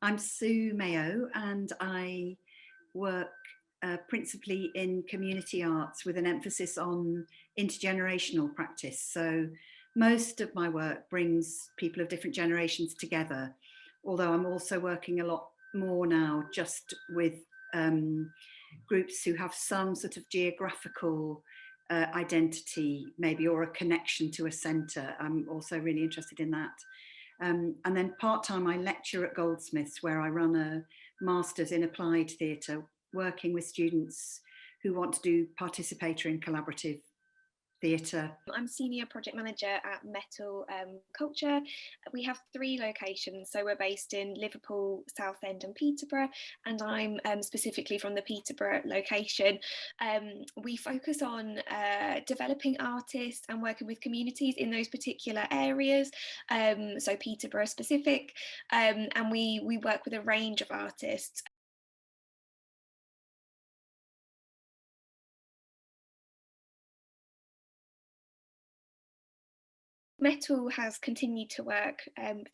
I'm Sue Mayo, and I work principally in community arts with an emphasis on intergenerational practice. So most of my work brings people of different generations together, although I'm also working a lot more now just with groups who have some sort of geographical identity, maybe, or a connection to a centre. I'm also really interested in that. And then part-time I lecture at Goldsmiths, where I run a master's in applied theatre, working with students who want to do participatory and collaborative theatre. I'm Senior Project Manager at Metal Culture. We have 3 locations, so we're based in Liverpool, Southend and Peterborough, and I'm specifically from the Peterborough location. We focus on developing artists and working with communities in those particular areas, so Peterborough specific, and we work with a range of artists. Metal has continued to work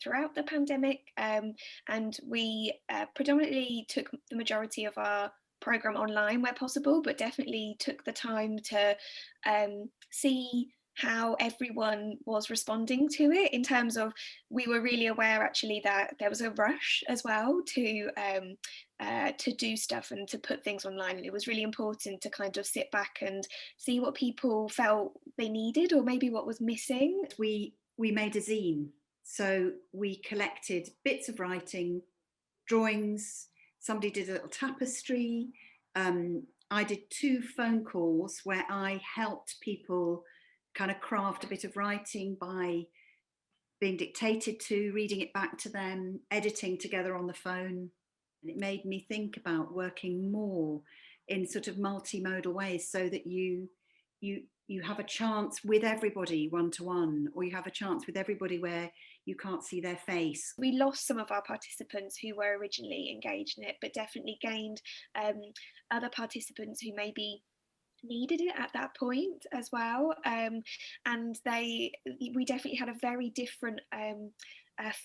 throughout the pandemic, and we predominantly took the majority of our program online where possible, but definitely took the time to see how everyone was responding to it, in terms of, we were really aware actually that there was a rush as well to do stuff and to put things online. And it was really important to kind of sit back and see what people felt they needed, or maybe what was missing. We made a zine, so we collected bits of writing, drawings. Somebody did a little tapestry. I did 2 phone calls where I helped people kind of craft a bit of writing by being dictated to, reading it back to them, editing together on the phone. And it made me think about working more in sort of multimodal ways, so that you have a chance with everybody one-to-one, or you have a chance with everybody where you can't see their face. We lost some of our participants who were originally engaged in it, but definitely gained other participants who maybe needed it at that point as well, and we definitely had a very different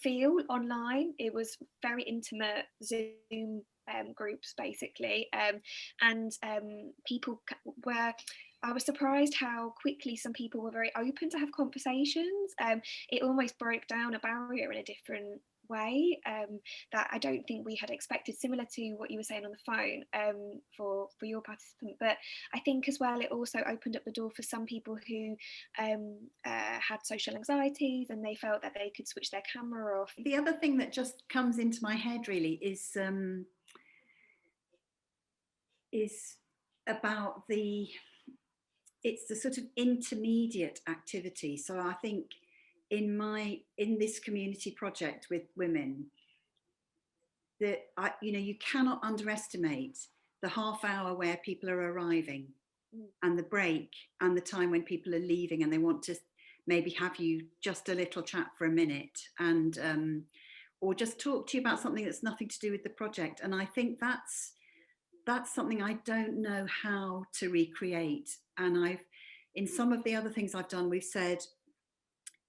feel online. It was very intimate Zoom groups basically, and people were, I was surprised how quickly some people were very open to have conversations. It almost broke down a barrier in a different way, that I don't think we had expected, similar to what you were saying on the phone, for your participant. But I think as well it also opened up the door for some people who had social anxieties, and they felt that they could switch their camera off. The other thing that just comes into my head really is about it's the sort of intermediate activity. So I think in this community project with women, that you cannot underestimate the half hour where people are arriving, and the break, and the time when people are leaving and they want to maybe have you just a little chat for a minute, and or just talk to you about something that's nothing to do with the project. And I think that's something I don't know how to recreate. And in some of the other things I've done, we've said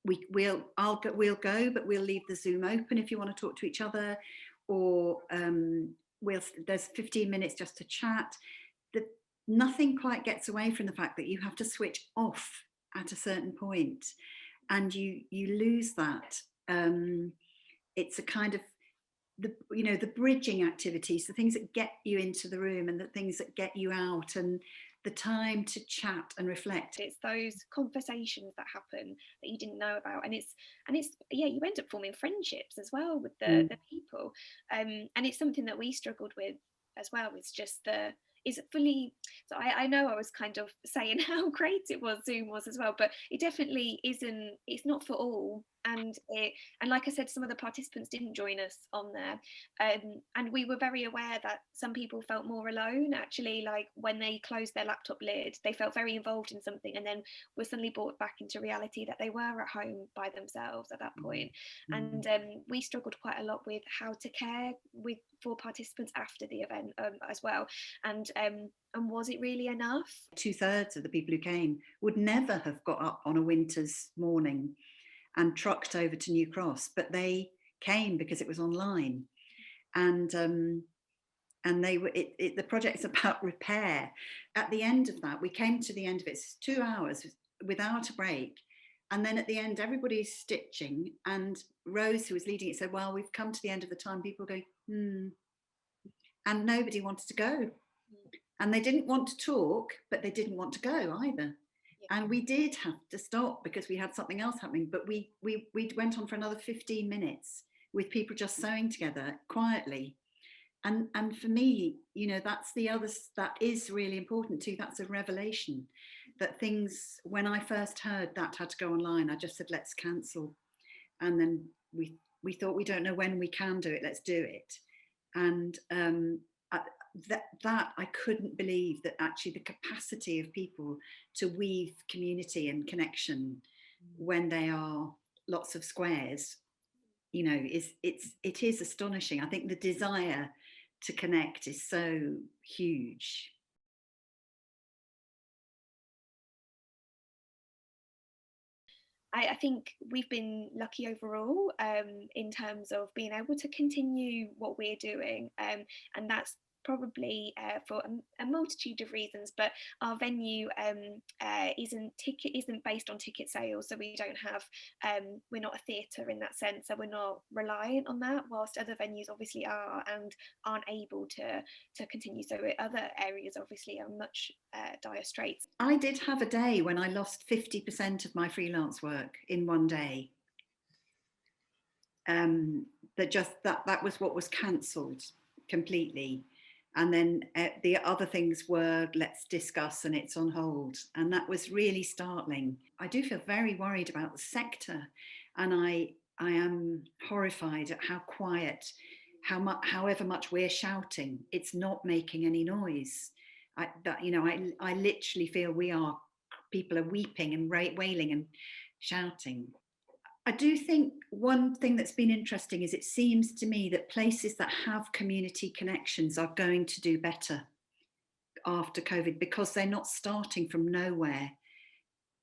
we'll go, but we'll leave the Zoom open if you want to talk to each other, or there's 15 minutes just to chat. That nothing quite gets away from the fact that you have to switch off at a certain point, and you lose that. It's a kind of the bridging activities, the things that get you into the room and the things that get you out, and the time to chat and reflect. It's those conversations that happen that you didn't know about, and it's yeah, you end up forming friendships as well with the people, and it's something that we struggled with as well. It's just is it fully, so I know I was kind of saying how great it was, Zoom was as well, but it definitely isn't, it's not for all. And like I said, some of the participants didn't join us on there, and we were very aware that some people felt more alone actually, like when they closed their laptop lid they felt very involved in something, and then were suddenly brought back into reality that they were at home by themselves at that point. And we struggled quite a lot with how to care for participants after the event, as well, and was it really enough? 2/3 of the people who came would never have got up on a winter's morning and trucked over to New Cross, but they came because it was online. and they were the project's about repair. At the end of that, we came to the end of it. It's 2 hours without a break. And then at the end, everybody's stitching. And Rose, who was leading it, said, well, we've come to the end of the time. People go, and nobody wanted to go. And they didn't want to talk, but they didn't want to go either. Yeah. And we did have to stop because we had something else happening. But we went on for another 15 minutes with people just sewing together quietly. And for me, you know, that's the other, that is really important too. That's a revelation that things, when I first heard that had to go online, I just said, let's cancel. And then we thought, we don't know when we can do it, let's do it. And that I couldn't believe that actually the capacity of people to weave community and connection when they are lots of squares, you know, it is astonishing. I think the desire to connect is so huge. I think we've been lucky overall in terms of being able to continue what we're doing, and that's probably for a multitude of reasons, but our venue isn't based on ticket sales, so we don't have we're not a theatre in that sense, so we're not reliant on that, whilst other venues obviously are and aren't able to continue. So other areas obviously are much dire straits. I did have a day when I lost 50% of my freelance work in one day. That was what was cancelled completely. And then the other things were, let's discuss, and it's on hold. And that was really startling. I do feel very worried about the sector, and I am horrified at how quiet, however much we're shouting, it's not making any noise. I literally feel people are weeping and wailing and shouting. I do think one thing that's been interesting is it seems to me that places that have community connections are going to do better after COVID because they're not starting from nowhere.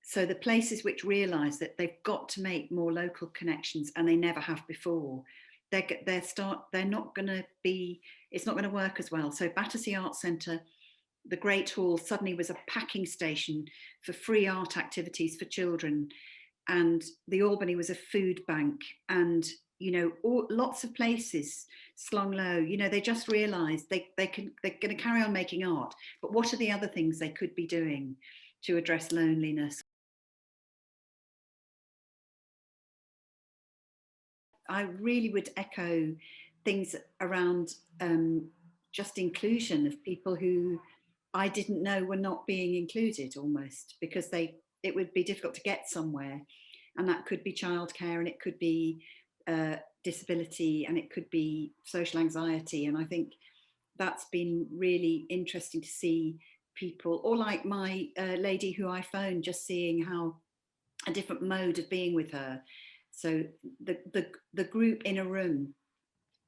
So the places which realise that they've got to make more local connections, and they never have before, it's not going to work as well. So Battersea Arts Centre, the Great Hall, suddenly was a packing station for free art activities for children. And the Albany was a food bank, and you know, lots of places slung low. You know, they just realised they're going to carry on making art, but what are the other things they could be doing to address loneliness? I really would echo things around just inclusion of people who I didn't know were not being included, almost because it would be difficult to get somewhere. And that could be childcare, and it could be disability, and it could be social anxiety. And I think that's been really interesting to see people, or like my lady who I phoned, just seeing how a different mode of being with her. So the group in a room,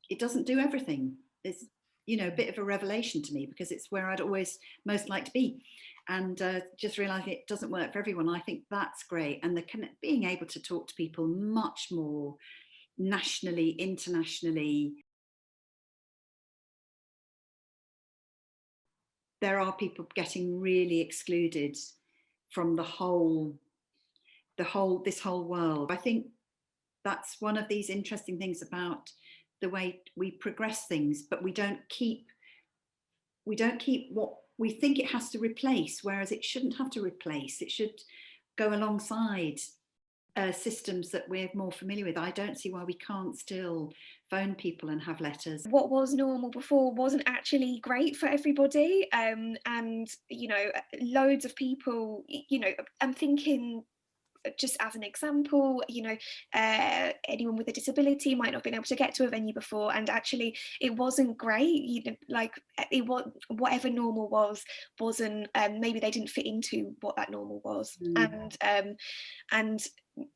it doesn't do everything. It's, you know, a bit of a revelation to me because it's where I'd always most like to be. And just realizing it doesn't work for everyone. I think that's great. And being able to talk to people much more nationally, internationally. There are people getting really excluded from this whole world. I think that's one of these interesting things about the way we progress things, but we don't keep what we think it has to replace, whereas it shouldn't have to replace. It should go alongside systems that we're more familiar with. I don't see why we can't still phone people and have letters. What was normal before wasn't actually great for everybody, and you know, loads of people, you know, I'm thinking, just as an example, you know, anyone with a disability might not have been able to get to a venue before, and actually it wasn't great. You know, like it was, whatever normal wasn't maybe they didn't fit into what that normal was. And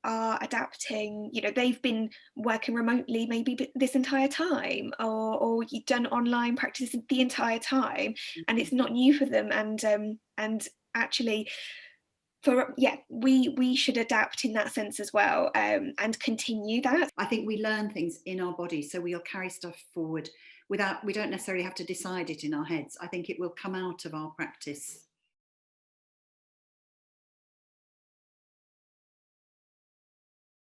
are adapting. You know, they've been working remotely maybe this entire time, or you've done online practices the entire time, and it's not new for them. And actually, we should adapt in that sense as well, and continue that. I think we learn things in our bodies, so we'll carry stuff forward we don't necessarily have to decide it in our heads. I think it will come out of our practice